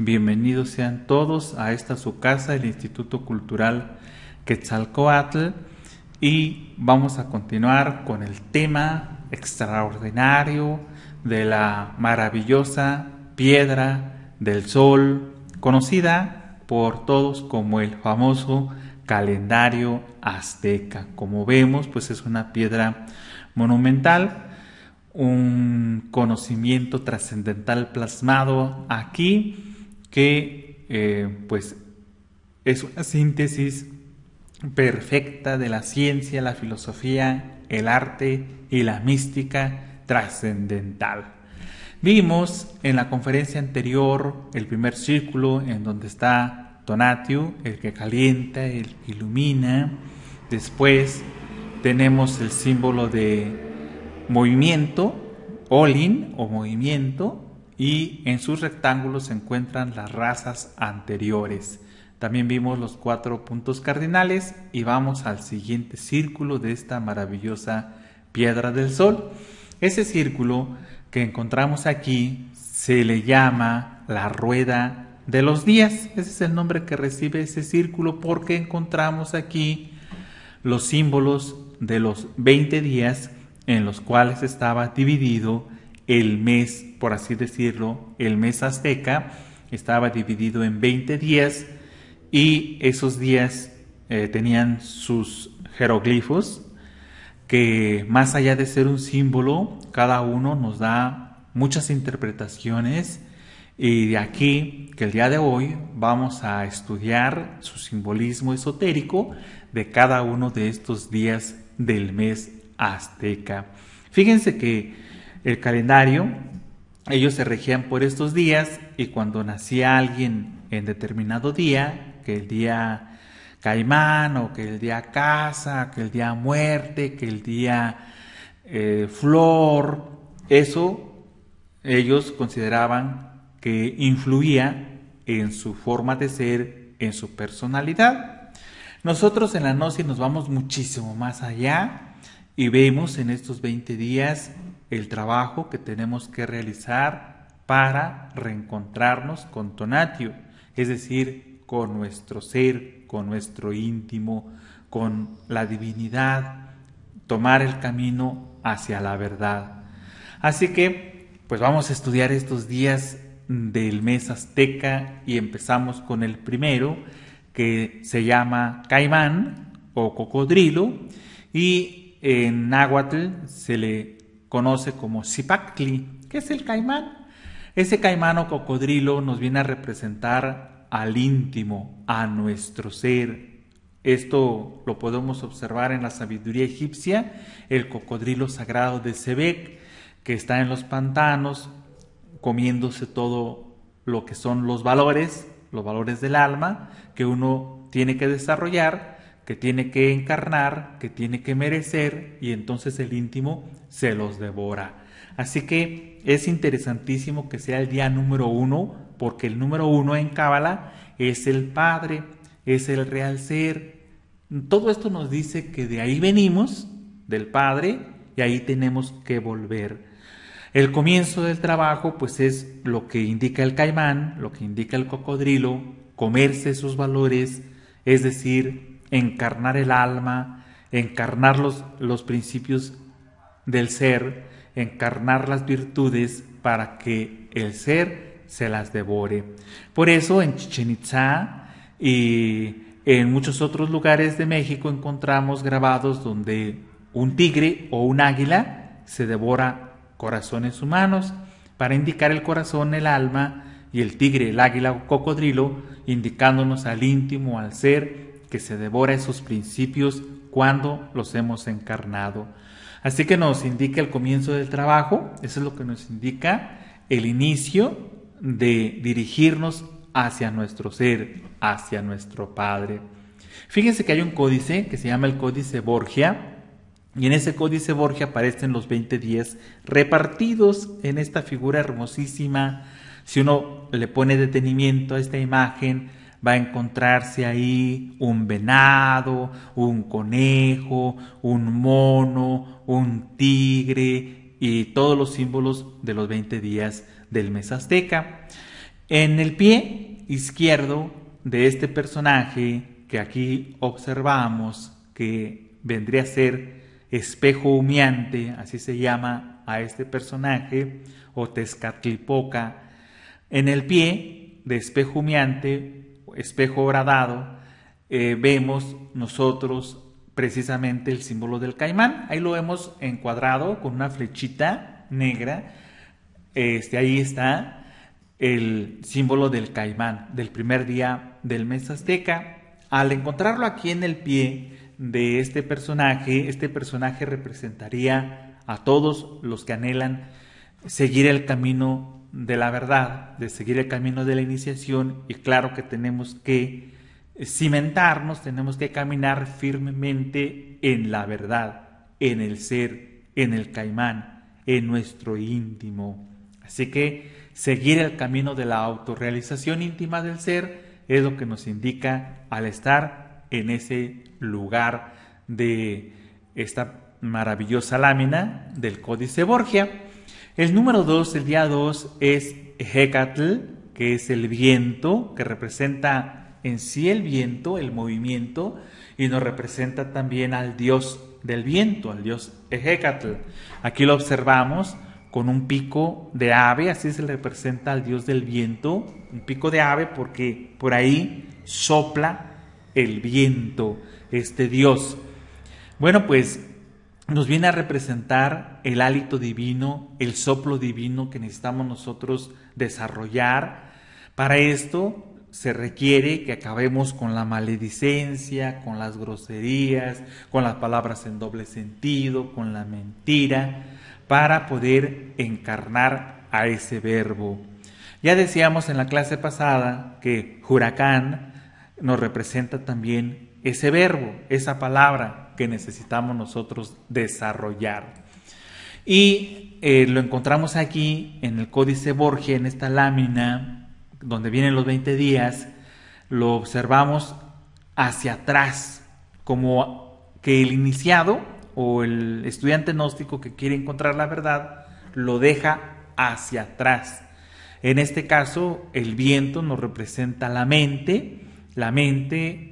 Bienvenidos sean todos a esta su casa, el Instituto Cultural Quetzalcóatl, y vamos a continuar con el tema extraordinario de la maravillosa Piedra del Sol, conocida por todos como el famoso calendario azteca. Como vemos, pues es una piedra monumental, un conocimiento trascendental plasmado aquí que pues es una síntesis perfecta de la ciencia, la filosofía, el arte y la mística trascendental. Vimos en la conferencia anterior el primer círculo en donde está Tonatiuh, el que calienta, el que ilumina. Después tenemos el símbolo de movimiento, Olin o movimiento, y en sus rectángulos se encuentran las razas anteriores. También vimos los 4 puntos cardinales y vamos al siguiente círculo de esta maravillosa Piedra del Sol. Ese círculo que encontramos aquí se le llama la rueda de los días. Ese es el nombre que recibe ese círculo porque encontramos aquí los símbolos de los 20 días en los cuales estaba dividido el mes, por así decirlo, el mes azteca. Estaba dividido en 20 días y esos días tenían sus jeroglifos que, más allá de ser un símbolo, cada uno nos da muchas interpretaciones, y de aquí que el día de hoy vamos a estudiar su simbolismo esotérico de cada uno de estos días del mes azteca. Fíjense que el calendario, ellos se regían por estos días, y cuando nacía alguien en determinado día, que el día Caimán, o que el día Casa, que el día Muerte, que el día Flor, eso ellos consideraban que influía en su forma de ser, en su personalidad. Nosotros en la Gnosis nos vamos muchísimo más allá y vemos en estos 20 días el trabajo que tenemos que realizar para reencontrarnos con Tonatiuh, es decir, con nuestro ser, con nuestro íntimo, con la divinidad, tomar el camino hacia la verdad. Así que, pues vamos a estudiar estos días del mes azteca y empezamos con el primero, que se llama Caimán o cocodrilo, y en náhuatl se le conoce como Zipactli. ¿Qué es el caimán? Ese caimán o cocodrilo nos viene a representar al íntimo, a nuestro ser. Esto lo podemos observar en la sabiduría egipcia, el cocodrilo sagrado de Sebek, que está en los pantanos comiéndose todo lo que son los valores del alma que uno tiene que desarrollar, que tiene que encarnar, que tiene que merecer, y entonces el íntimo se los devora. Así que es interesantísimo que sea el día número 1, porque el número 1 en Cábala es el Padre, es el real ser. Todo esto nos dice que de ahí venimos, del Padre, y ahí tenemos que volver. El comienzo del trabajo pues es lo que indica el caimán, lo que indica el cocodrilo, comerse sus valores, es decir, encarnar el alma, encarnar los principios del ser, encarnar las virtudes para que el ser se las devore. Por eso en Chichén Itzá y en muchos otros lugares de México encontramos grabados donde un tigre o un águila se devora corazones humanos, para indicar el corazón, el alma, y el tigre, el águila o cocodrilo, indicándonos al íntimo, al ser, que se devora esos principios cuando los hemos encarnado. Así que nos indica el comienzo del trabajo, eso es lo que nos indica el inicio de dirigirnos hacia nuestro ser, hacia nuestro Padre. Fíjense que hay un códice que se llama el Códice Borgia, y en ese Códice Borgia aparecen los 20 días repartidos en esta figura hermosísima. Si uno le pone detenimiento a esta imagen, va a encontrarse ahí un venado, un conejo, un mono, un tigre y todos los símbolos de los 20 días del mes azteca. En el pie izquierdo de este personaje que aquí observamos, que vendría a ser espejo humeante, así se llama a este personaje, o Tezcatlipoca, en el pie de espejo humeante, espejo horadado, vemos nosotros precisamente el símbolo del caimán. Ahí lo hemos encuadrado con una flechita negra. Ahí está el símbolo del caimán, del primer día del mes azteca. Al encontrarlo aquí en el pie de este personaje representaría a todos los que anhelan seguir el camino de la verdad, de seguir el camino de la iniciación, y claro que tenemos que cimentarnos, tenemos que caminar firmemente en la verdad, en el ser, en el caimán, en nuestro íntimo. Así que seguir el camino de la autorrealización íntima del ser es lo que nos indica al estar en ese lugar de esta maravillosa lámina del Códice Borgia. El número 2, el día 2, es Hecatl, que es el viento, que representa en sí el viento, el movimiento, y nos representa también al dios del viento, al dios Hecatl. Aquí lo observamos con un pico de ave, así se le representa al dios del viento, un pico de ave porque por ahí sopla el viento, este dios. Bueno, pues nos viene a representar el hálito divino, el soplo divino que necesitamos nosotros desarrollar. Para esto se requiere que acabemos con la maledicencia, con las groserías, con las palabras en doble sentido, con la mentira, para poder encarnar a ese verbo. Ya decíamos en la clase pasada que huracán nos representa también ese verbo, esa palabra que necesitamos nosotros desarrollar. Y lo encontramos aquí en el Códice Borgia, en esta lámina donde vienen los 20 días, lo observamos hacia atrás, como que el iniciado o el estudiante gnóstico que quiere encontrar la verdad lo deja hacia atrás. En este caso, el viento nos representa la mente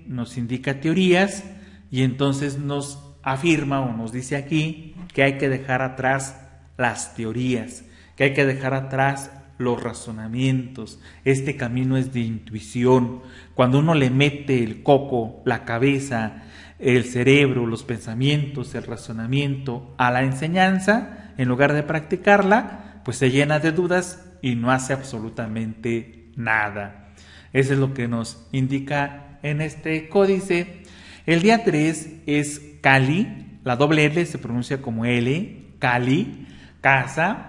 nos indica teorías, y entonces nos afirma o nos dice aquí que hay que dejar atrás las teorías, que hay que dejar atrás los razonamientos. Este camino es de intuición. Cuando uno le mete el coco, la cabeza, el cerebro, los pensamientos, el razonamiento a la enseñanza, en lugar de practicarla, pues se llena de dudas y no hace absolutamente nada. Eso es lo que nos indica en este códice. El día 3 es Kali, la doble L se pronuncia como L, Kali, casa,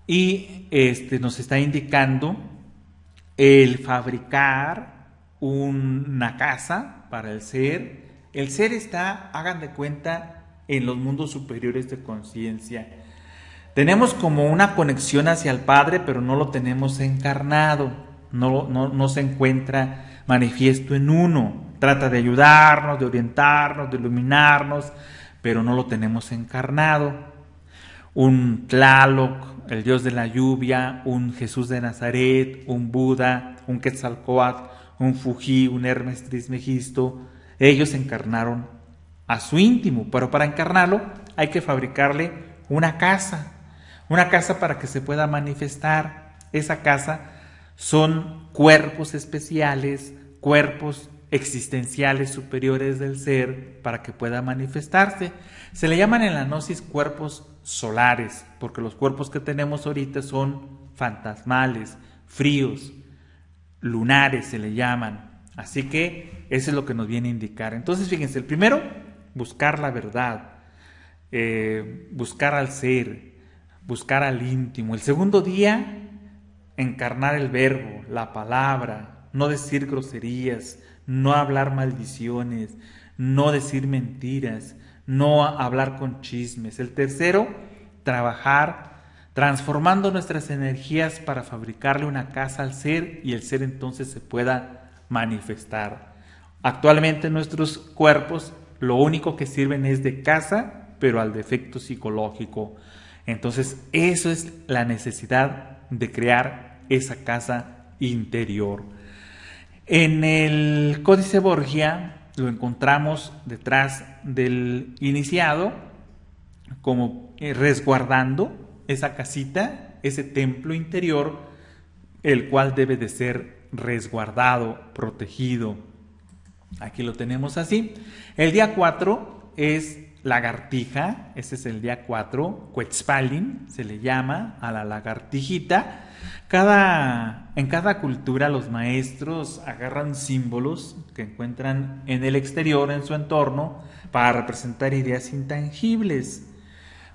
y nos está indicando el fabricar una casa para el ser. El ser está, hagan de cuenta, en los mundos superiores de conciencia. Tenemos como una conexión hacia el Padre, pero no lo tenemos encarnado, no se encuentra manifiesto en uno. Trata de ayudarnos, de orientarnos, de iluminarnos, pero no lo tenemos encarnado. Un Tlaloc, el dios de la lluvia, un Jesús de Nazaret, un Buda, un Quetzalcóatl, un Fuji, un Hermes Trismegisto, ellos encarnaron a su íntimo, pero para encarnarlo hay que fabricarle una casa para que se pueda manifestar. Esa casa son cuerpos especiales, cuerpos existenciales superiores del ser para que pueda manifestarse. Se le llaman en la gnosis cuerpos solares, porque los cuerpos que tenemos ahorita son fantasmales, fríos, lunares se le llaman. Así que eso es lo que nos viene a indicar. Entonces, fíjense, el primero, buscar la verdad, buscar al ser, buscar al íntimo. El segundo día, encarnar el verbo, la palabra, no decir groserías, no hablar maldiciones, no decir mentiras, no hablar con chismes. El tercero, trabajar transformando nuestras energías para fabricarle una casa al ser y el ser entonces se pueda manifestar. Actualmente nuestros cuerpos lo único que sirven es de casa, pero al defecto psicológico. Entonces eso es la necesidad de crear esa casa interior. En el Códice Borgia lo encontramos detrás del iniciado, como resguardando esa casita, ese templo interior, el cual debe de ser resguardado, protegido. Aquí lo tenemos así. El día 4 es lagartija, este es el día 4, Quetzalin se le llama a la lagartijita. En cada cultura los maestros agarran símbolos que encuentran en el exterior, en su entorno, para representar ideas intangibles.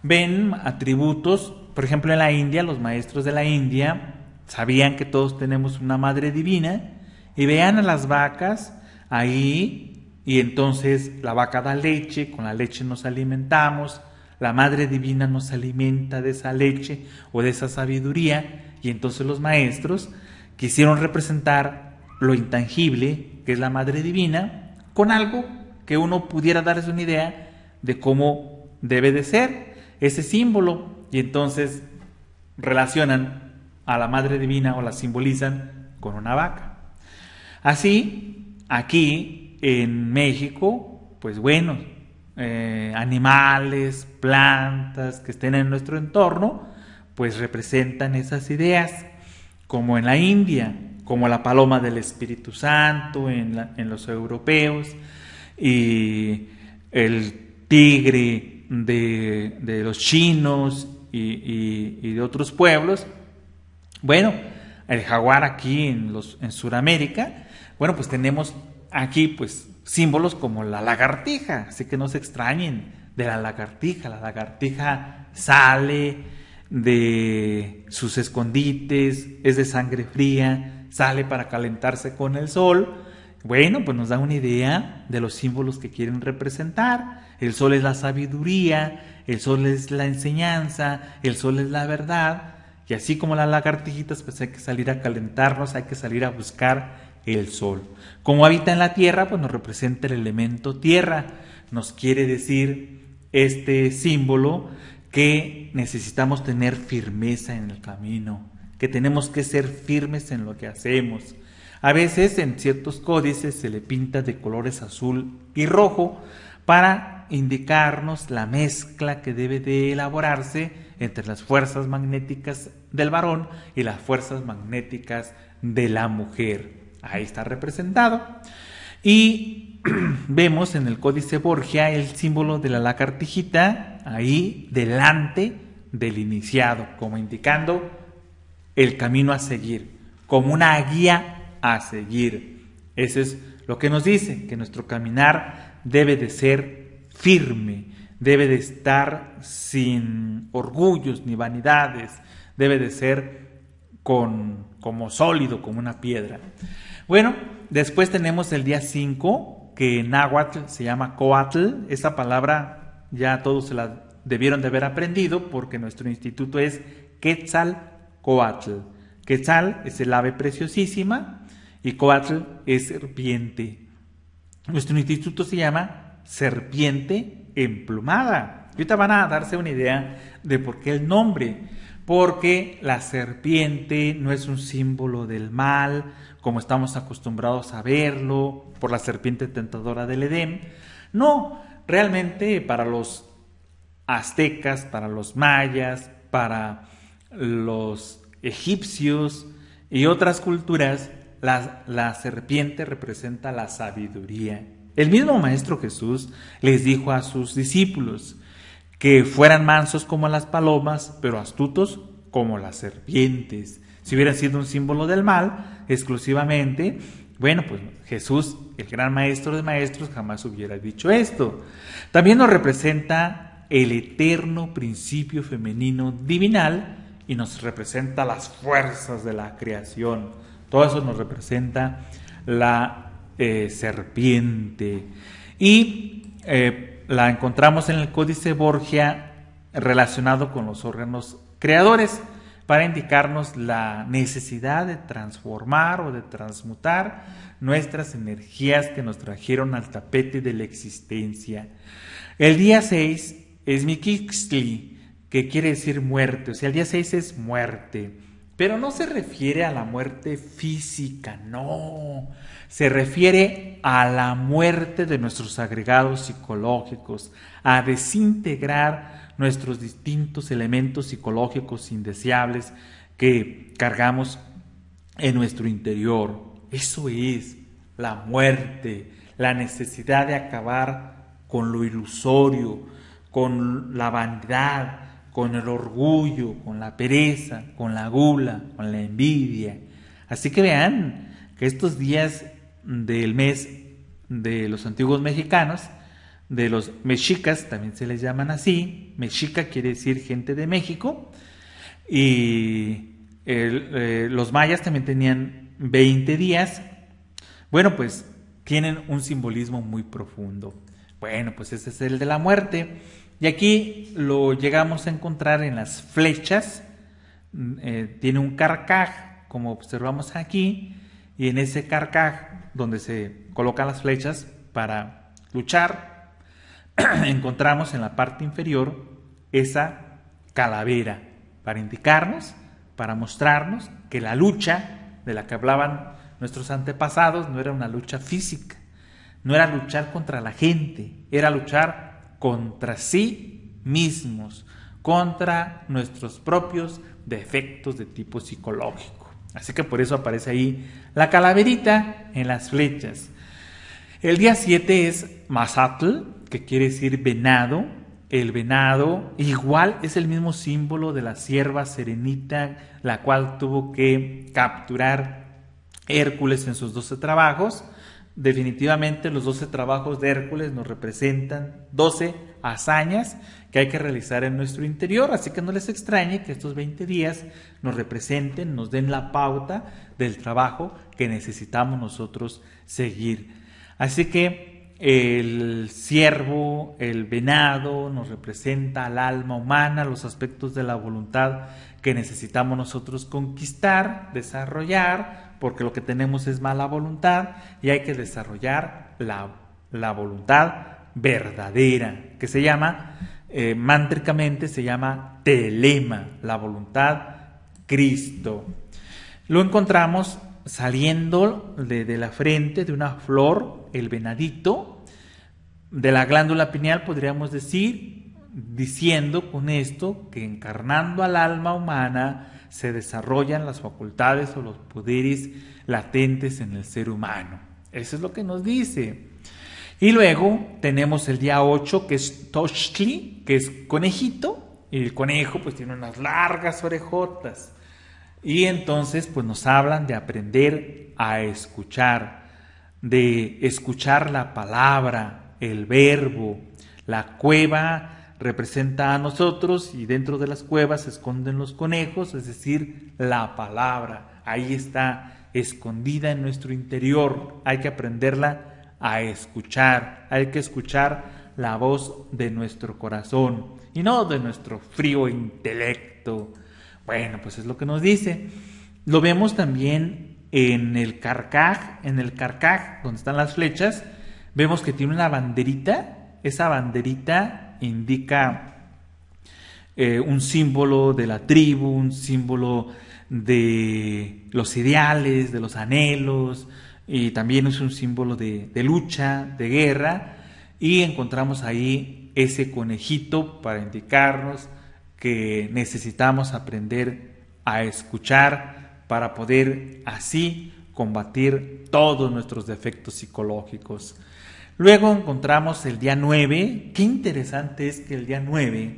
Ven atributos, por ejemplo en la India, los maestros de la India sabían que todos tenemos una madre divina y veían a las vacas ahí y entonces la vaca da leche, con la leche nos alimentamos, la madre divina nos alimenta de esa leche o de esa sabiduría y entonces los maestros quisieron representar lo intangible que es la madre divina con algo que uno pudiera darse una idea de cómo debe de ser ese símbolo y entonces relacionan a la madre divina o la simbolizan con una vaca. Así, aquí en México, pues bueno, animales, plantas que estén en nuestro entorno, pues representan esas ideas, como en la India, como la paloma del Espíritu Santo en los europeos, y el tigre de los chinos y de otros pueblos. Bueno, el jaguar aquí en Sudamérica, bueno, pues tenemos aquí pues símbolos como la lagartija, así que no se extrañen de la lagartija sale de sus escondites, es de sangre fría, sale para calentarse con el sol. Bueno, pues nos da una idea de los símbolos que quieren representar. El sol es la sabiduría, el sol es la enseñanza, el sol es la verdad. Y así como las lagartijitas, pues hay que salir a calentarnos, hay que salir a buscar el sol. Como habita en la tierra, pues nos representa el elemento tierra. Nos quiere decir este símbolo que necesitamos tener firmeza en el camino, que tenemos que ser firmes en lo que hacemos. A veces en ciertos códices se le pinta de colores azul y rojo para indicarnos la mezcla que debe de elaborarse entre las fuerzas magnéticas del varón y las fuerzas magnéticas de la mujer. Ahí está representado. Y vemos en el Códice Borgia el símbolo de la lagartijita ahí delante del iniciado, como indicando el camino a seguir, como una guía a seguir. Eso es lo que nos dice, que nuestro caminar debe de ser firme, debe de estar sin orgullos ni vanidades, debe de ser como sólido, como una piedra. Bueno, después tenemos el día 5, que en náhuatl se llama Coatl. Esa palabra ya todos se la debieron de haber aprendido porque nuestro instituto es Quetzalcoatl. Quetzal es el ave preciosísima y Coatl es serpiente. Nuestro instituto se llama Serpiente Emplumada. Y ahorita van a darse una idea de por qué el nombre. Porque la serpiente no es un símbolo del mal, como estamos acostumbrados a verlo, por la serpiente tentadora del Edén. No, realmente para los aztecas, para los mayas, para los egipcios y otras culturas, la serpiente representa la sabiduría. El mismo Maestro Jesús les dijo a sus discípulos que fueran mansos como las palomas, pero astutos como las serpientes. Si hubiera sido un símbolo del mal, exclusivamente, bueno, pues Jesús, el gran maestro de maestros, jamás hubiera dicho esto. También nos representa el eterno principio femenino divinal y nos representa las fuerzas de la creación. Todo eso nos representa la serpiente. Y la encontramos en el Códice Borgia relacionado con los órganos creadores para indicarnos la necesidad de transformar o de transmutar nuestras energías que nos trajeron al tapete de la existencia. El día 6 es Miquixtli, que quiere decir muerte, o sea, el día 6 es muerte. Pero no se refiere a la muerte física, no. Se refiere a la muerte de nuestros agregados psicológicos, a desintegrar nuestros distintos elementos psicológicos indeseables que cargamos en nuestro interior. Eso es la muerte, la necesidad de acabar con lo ilusorio, con la vanidad, con el orgullo, con la pereza, con la gula, con la envidia. Así que vean que estos días del mes de los antiguos mexicanos, de los mexicas, también se les llaman así, mexica quiere decir gente de México, y los mayas también tenían 20 días, bueno, pues tienen un simbolismo muy profundo. Bueno, pues ese es el de la muerte. Y aquí lo llegamos a encontrar en las flechas. Tiene un carcaj, como observamos aquí, y en ese carcaj donde se colocan las flechas para luchar, encontramos en la parte inferior esa calavera para indicarnos, para mostrarnos que la lucha de la que hablaban nuestros antepasados no era una lucha física, no era luchar contra la gente, era luchar contra sí mismos, contra nuestros propios defectos de tipo psicológico. Así que por eso aparece ahí la calaverita en las flechas. El día 7 es Mazatl, que quiere decir venado. El venado igual es el mismo símbolo de la cierva serenita, la cual tuvo que capturar Hércules en sus 12 trabajos. Definitivamente los 12 trabajos de Hércules nos representan 12 hazañas que hay que realizar en nuestro interior, así que no les extrañe que estos 20 días nos representen, nos den la pauta del trabajo que necesitamos nosotros seguir. Así que el ciervo, el venado nos representa al alma humana, los aspectos de la voluntad que necesitamos nosotros conquistar, desarrollar, porque lo que tenemos es mala voluntad y hay que desarrollar la voluntad verdadera, que se llama, mántricamente se llama telema, la voluntad Cristo. Lo encontramos saliendo de la frente de una flor, el venadito, de la glándula pineal, podríamos decir, diciendo con esto que encarnando al alma humana se desarrollan las facultades o los poderes latentes en el ser humano. Eso es lo que nos dice. Y luego tenemos el día 8, que es Tochtli, que es conejito, y el conejo pues tiene unas largas orejotas. Y entonces pues nos hablan de aprender a escuchar, de escuchar la palabra, el verbo. La cueva representa a nosotros y dentro de las cuevas se esconden los conejos, es decir, la palabra. Ahí está escondida en nuestro interior. Hay que aprenderla a escuchar. Hay que escuchar la voz de nuestro corazón y no de nuestro frío intelecto. Bueno, pues es lo que nos dice. Lo vemos también en el carcaj, donde están las flechas. Vemos que tiene una banderita. Esa banderita indica un símbolo de la tribu, un símbolo de los ideales, de los anhelos, y también es un símbolo de lucha, de guerra, y encontramos ahí ese conejito para indicarnos que necesitamos aprender a escuchar para poder así combatir todos nuestros defectos psicológicos. Luego encontramos el día 9. Qué interesante es que el día 9,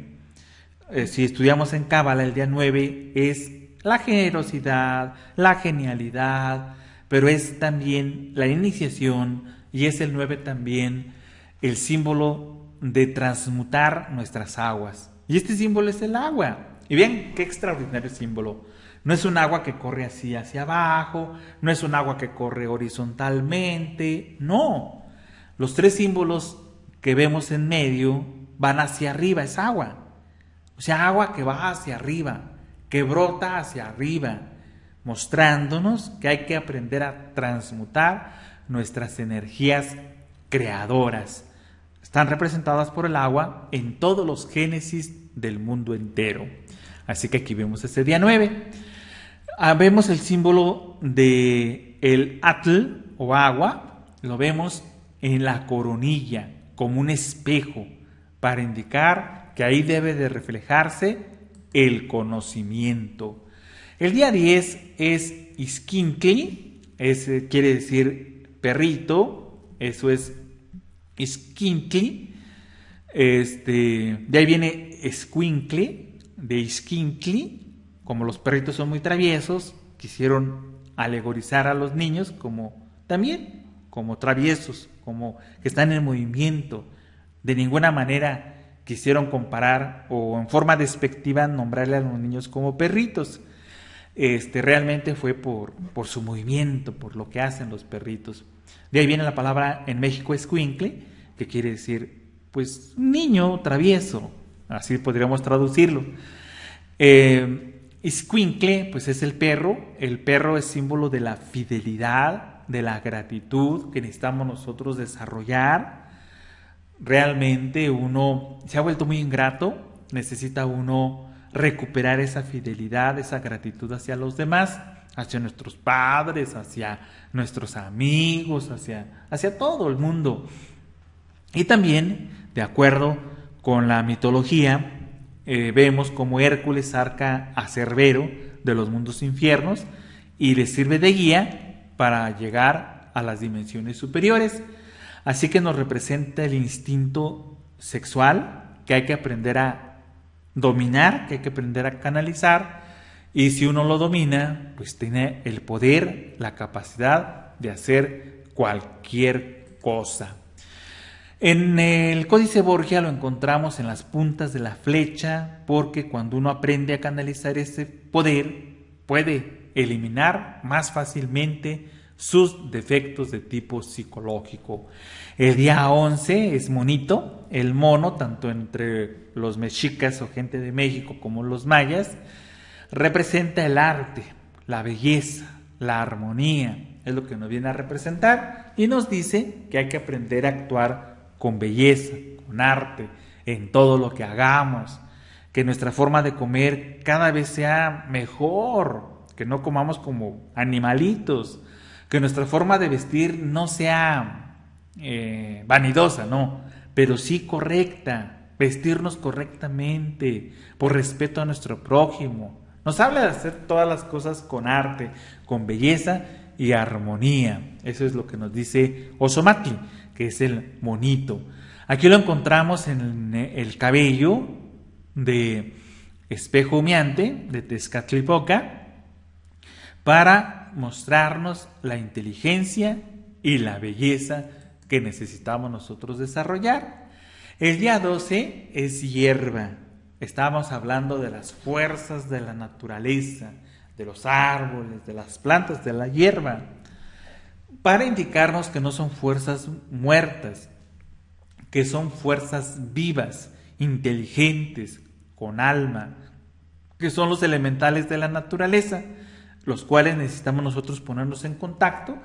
si estudiamos en Cábala, el día 9 es la generosidad, la genialidad, pero es también la iniciación y es el 9 también el símbolo de transmutar nuestras aguas. Y este símbolo es el agua. Y vean qué extraordinario símbolo. No es un agua que corre así hacia abajo, no es un agua que corre horizontalmente, no. Los tres símbolos que vemos en medio van hacia arriba, es agua. O sea, agua que va hacia arriba, que brota hacia arriba, mostrándonos que hay que aprender a transmutar nuestras energías creadoras. Están representadas por el agua en todos los génesis del mundo entero. Así que aquí vemos ese día 9. Vemos el símbolo de el atl o agua, lo vemos en la coronilla como un espejo para indicar que ahí debe de reflejarse el conocimiento. El día 10 es Isquincli, quiere decir perrito, eso es Isquincli. De ahí viene Escuincle, de Isquincli. Como los perritos son muy traviesos, quisieron alegorizar a los niños como también como traviesos, como que están en movimiento. De ninguna manera quisieron comparar o en forma despectiva nombrarle a los niños como perritos. Realmente fue por su movimiento, por lo que hacen los perritos. De ahí viene la palabra en México escuincle, que quiere decir pues niño travieso, así podríamos traducirlo. Escuincle pues es el perro es símbolo de la fidelidad, de la gratitud que necesitamos nosotros desarrollar. Realmente uno se ha vuelto muy ingrato, necesita uno recuperar esa fidelidad, esa gratitud hacia los demás, hacia nuestros padres, hacia nuestros amigos, hacia todo el mundo. Y también, de acuerdo con la mitología, vemos como Hércules saca a Cerbero de los mundos infiernos y le sirve de guía para llegar a las dimensiones superiores. Así que nos representa el instinto sexual que hay que aprender a dominar, que hay que aprender a canalizar, y si uno lo domina, pues tiene el poder, la capacidad de hacer cualquier cosa. En el Códice Borgia lo encontramos en las puntas de la flecha, porque cuando uno aprende a canalizar ese poder, puede eliminar más fácilmente sus defectos de tipo psicológico. El día 11 es monito, el mono, tanto entre los mexicas o gente de México como los mayas, representa el arte, la belleza, la armonía, es lo que nos viene a representar y nos dice que hay que aprender a actuar con belleza, con arte, en todo lo que hagamos, que nuestra forma de comer cada vez sea mejor, que no comamos como animalitos, que nuestra forma de vestir no sea vanidosa, no, pero sí correcta, vestirnos correctamente, por respeto a nuestro prójimo. Nos habla de hacer todas las cosas con arte, con belleza y armonía. Eso es lo que nos dice Ozomatli, que es el monito. Aquí lo encontramos en el cabello de espejo humeante, de Tezcatlipoca, para mostrarnos la inteligencia y la belleza que necesitamos nosotros desarrollar. El día 12 es hierba. Estábamos hablando de las fuerzas de la naturaleza, de los árboles, de las plantas, de la hierba, para indicarnos que no son fuerzas muertas, que son fuerzas vivas, inteligentes, con alma, que son los elementales de la naturaleza, los cuales necesitamos nosotros ponernos en contacto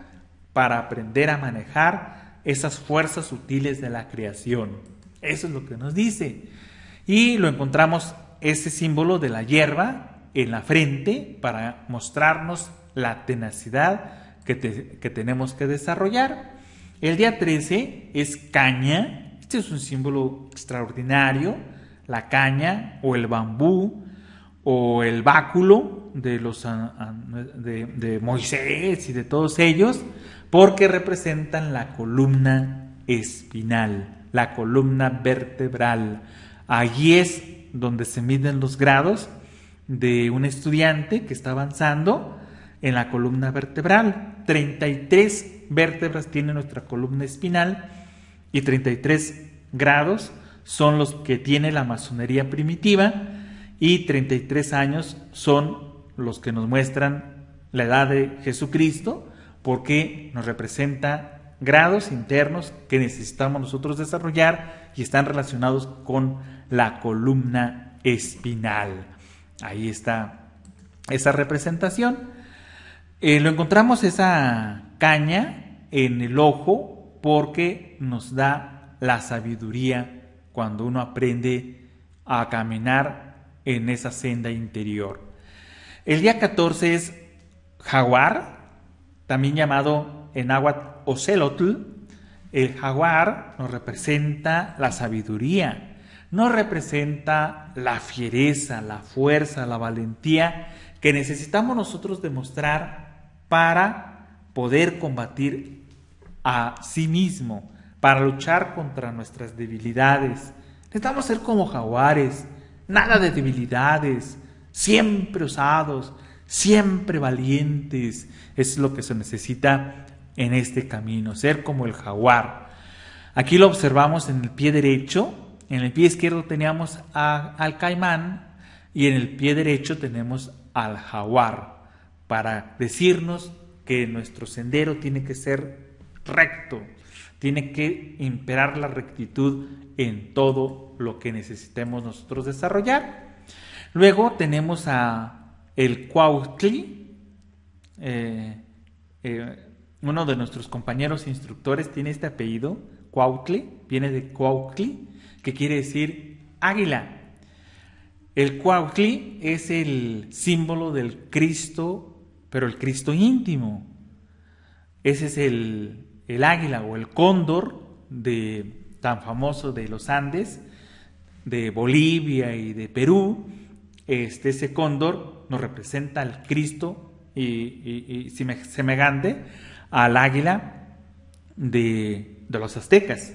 para aprender a manejar esas fuerzas sutiles de la creación. Eso es lo que nos dice. Y lo encontramos, ese símbolo de la hierba, en la frente para mostrarnos la tenacidad que tenemos que desarrollar. El día 13 es caña. Este es un símbolo extraordinario. La caña o el bambú o el báculo de Moisés y de todos ellos, porque representan la columna espinal, la columna vertebral. Allí es donde se miden los grados de un estudiante que está avanzando en la columna vertebral. 33 vértebras tiene nuestra columna espinal y 33 grados son los que tiene la masonería primitiva, y 33 años son los que nos muestran la edad de Jesucristo, porque nos representa grados internos que necesitamos nosotros desarrollar y están relacionados con la columna espinal. Ahí está esa representación. Lo encontramos esa caña en el ojo porque nos da la sabiduría cuando uno aprende a caminar en esa senda interior. El día 14 es jaguar, también llamado en náhuatl ocelotl. El jaguar nos representa la sabiduría, nos representa la fiereza, la fuerza, la valentía que necesitamos nosotros demostrar para poder combatir a sí mismo, para luchar contra nuestras debilidades. Necesitamos ser como jaguares, nada de debilidades, siempre osados, siempre valientes. Es lo que se necesita en este camino, ser como el jaguar. Aquí lo observamos en el pie derecho, en el pie izquierdo teníamos al caimán y en el pie derecho tenemos al jaguar, para decirnos que nuestro sendero tiene que ser recto, tiene que imperar la rectitud en todo lo que necesitemos nosotros desarrollar. Luego tenemos a el cuautli. Uno de nuestros compañeros instructores tiene este apellido, Cuautli, viene de Cuautli, que quiere decir águila. El Cuautli es el símbolo del Cristo, pero el Cristo íntimo. Ese es el águila o el cóndor tan famoso de los Andes, de Bolivia y de Perú. Ese cóndor nos representa al Cristo y semejante al águila de los aztecas.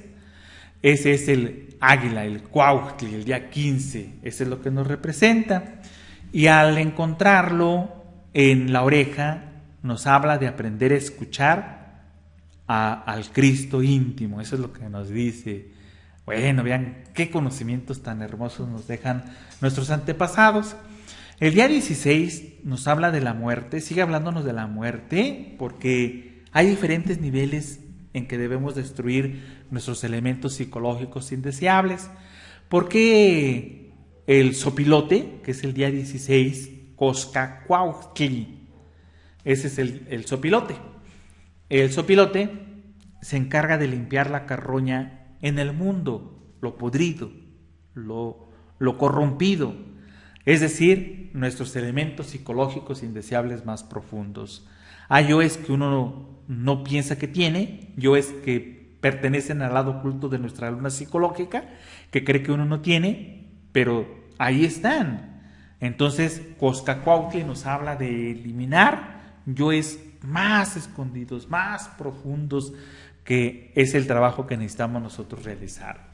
Ese es el águila, el Cuautli, el día 15. Ese es lo que nos representa. Y al encontrarlo en la oreja, nos habla de aprender a escuchar al Cristo íntimo. Eso es lo que nos dice. Bueno, vean qué conocimientos tan hermosos nos dejan nuestros antepasados. El día 16 nos habla de la muerte, sigue hablándonos de la muerte, porque hay diferentes niveles en que debemos destruir nuestros elementos psicológicos indeseables. Porque el sopilote, que es el día 16, Coscacuautli, ese es el sopilote. El sopilote se encarga de limpiar la carroña en el mundo, lo podrido, lo corrompido, es decir, nuestros elementos psicológicos indeseables más profundos. Hay yoes que uno no piensa que tiene, yoes que pertenecen al lado oculto de nuestra luna psicológica, que cree que uno no tiene, pero ahí están. Entonces, Coscacuautli nos habla de eliminar yoes más escondidos, más profundos, que es el trabajo que necesitamos nosotros realizar.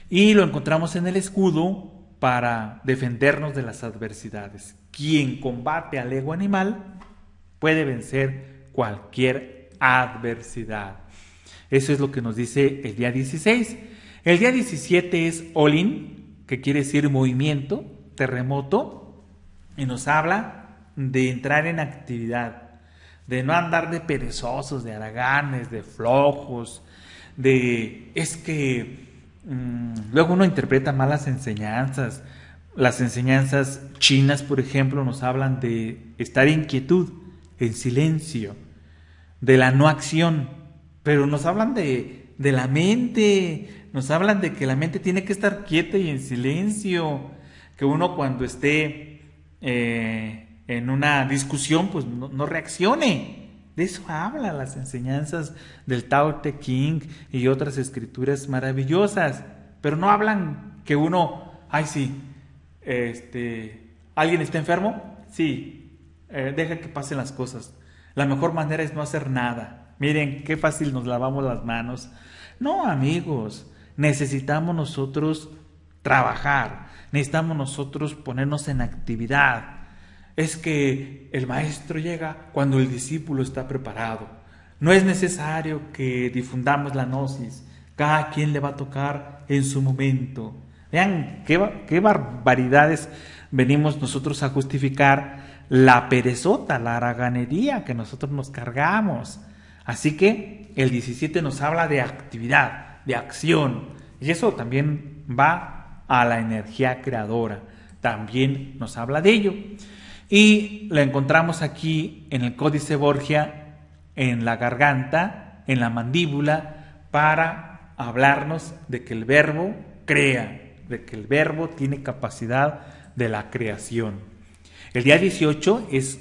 Y lo encontramos en el escudo para defendernos de las adversidades. Quien combate al ego animal puede vencer cualquier adversidad. Eso es lo que nos dice el día 16. El día 17 es Olin, que quiere decir movimiento, terremoto, y nos habla de entrar en actividad, de no andar de perezosos, de haraganes, de flojos, es que luego uno interpreta mal las enseñanzas. Las enseñanzas chinas, por ejemplo, nos hablan de estar en quietud, en silencio, de la no acción, pero nos hablan de la mente, nos hablan de que la mente tiene que estar quieta y en silencio, que uno cuando esté en una discusión, pues no reaccione. De eso hablan las enseñanzas del Tao Te Ching y otras escrituras maravillosas, pero no hablan que uno, ay sí, ¿alguien está enfermo? Sí, deja que pasen las cosas. La mejor manera es no hacer nada. Miren qué fácil nos lavamos las manos. No, amigos, necesitamos nosotros trabajar, necesitamos nosotros ponernos en actividad. Es que el maestro llega cuando el discípulo está preparado. No es necesario que difundamos la gnosis. Cada quien le va a tocar en su momento. Vean qué barbaridades venimos nosotros a justificar la perezota, la haraganería que nosotros nos cargamos. Así que el 17 nos habla de actividad, de acción. Y eso también va a la energía creadora. También nos habla de ello. Y lo encontramos aquí en el Códice Borgia, en la garganta, en la mandíbula, para hablarnos de que el verbo crea, de que el verbo tiene capacidad de la creación. El día 18 es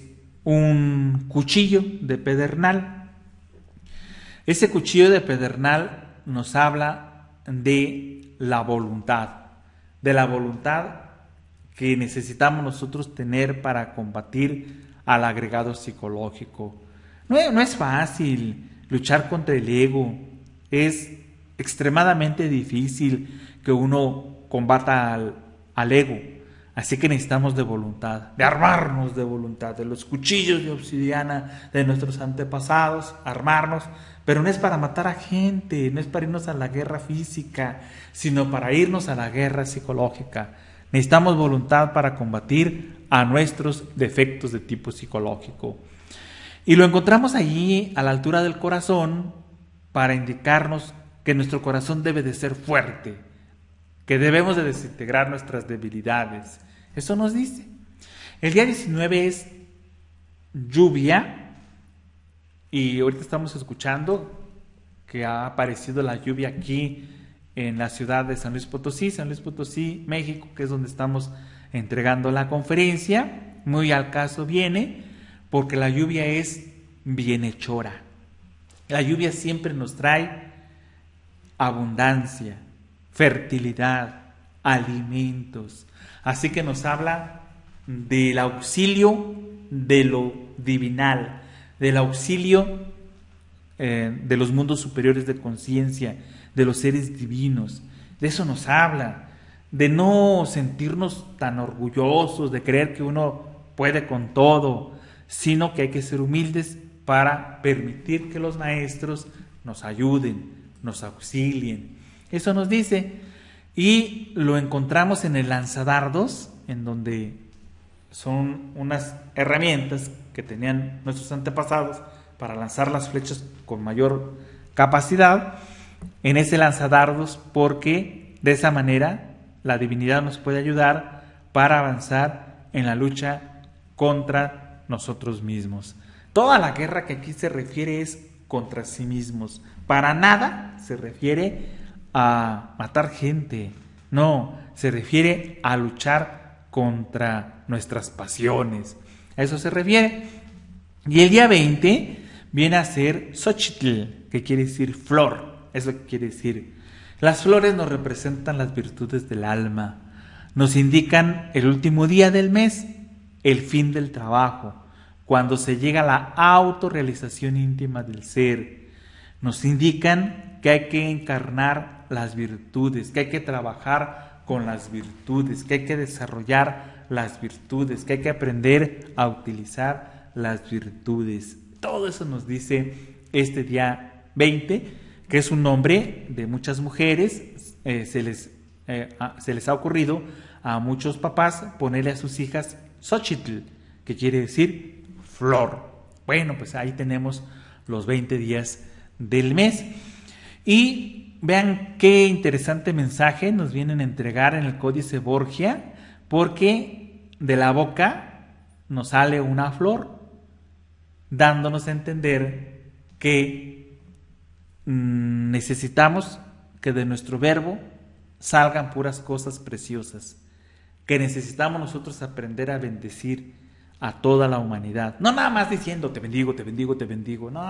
un cuchillo de pedernal. Ese cuchillo de pedernal nos habla de la voluntad que necesitamos nosotros tener para combatir al agregado psicológico. No es fácil luchar contra el ego, es extremadamente difícil que uno combata al ego, así que necesitamos de voluntad, de armarnos de voluntad, de los cuchillos de obsidiana de nuestros antepasados, armarnos, pero no es para matar a gente, no es para irnos a la guerra física, sino para irnos a la guerra psicológica. Necesitamos voluntad para combatir a nuestros defectos de tipo psicológico. Y lo encontramos allí a la altura del corazón para indicarnos que nuestro corazón debe de ser fuerte, que debemos de desintegrar nuestras debilidades. Eso nos dice. El día 19 es lluvia y ahorita estamos escuchando que ha aparecido la lluvia aquí en la ciudad de San Luis Potosí, México, que es donde estamos entregando la conferencia. Muy al caso viene, porque la lluvia es bienhechora. La lluvia siempre nos trae abundancia, fertilidad, alimentos. Así que nos habla del auxilio de lo divinal, del auxilio de los mundos superiores de conciencia, de los seres divinos. De eso nos habla, de no sentirnos tan orgullosos, de creer que uno puede con todo, sino que hay que ser humildes para permitir que los maestros nos ayuden, nos auxilien. Eso nos dice, y lo encontramos en el lanzadardos, en donde son unas herramientas que tenían nuestros antepasados para lanzar las flechas con mayor capacidad, en ese lanzadardos, porque de esa manera la divinidad nos puede ayudar para avanzar en la lucha contra nosotros mismos. Toda la guerra que aquí se refiere es contra sí mismos. Para nada se refiere a matar gente. No, se refiere a luchar contra nuestras pasiones. A eso se refiere. Y el día 20 viene a ser Xochitl, que quiere decir flor. Es lo que quiere decir. Las flores nos representan las virtudes del alma. Nos indican el último día del mes, el fin del trabajo, cuando se llega a la autorrealización íntima del ser. Nos indican que hay que encarnar las virtudes, que hay que trabajar con las virtudes, que hay que desarrollar las virtudes, que hay que aprender a utilizar las virtudes. Todo eso nos dice este día 20, que es un nombre de muchas mujeres. Se les ha ocurrido a muchos papás ponerle a sus hijas Xochitl, que quiere decir flor. Bueno, pues ahí tenemos los 20 días del mes. Y vean qué interesante mensaje nos vienen a entregar en el Códice Borgia, porque de la boca nos sale una flor, dándonos a entender que necesitamos que de nuestro verbo salgan puras cosas preciosas, que necesitamos nosotros aprender a bendecir a toda la humanidad, no nada más diciendo te bendigo, te bendigo, te bendigo, no,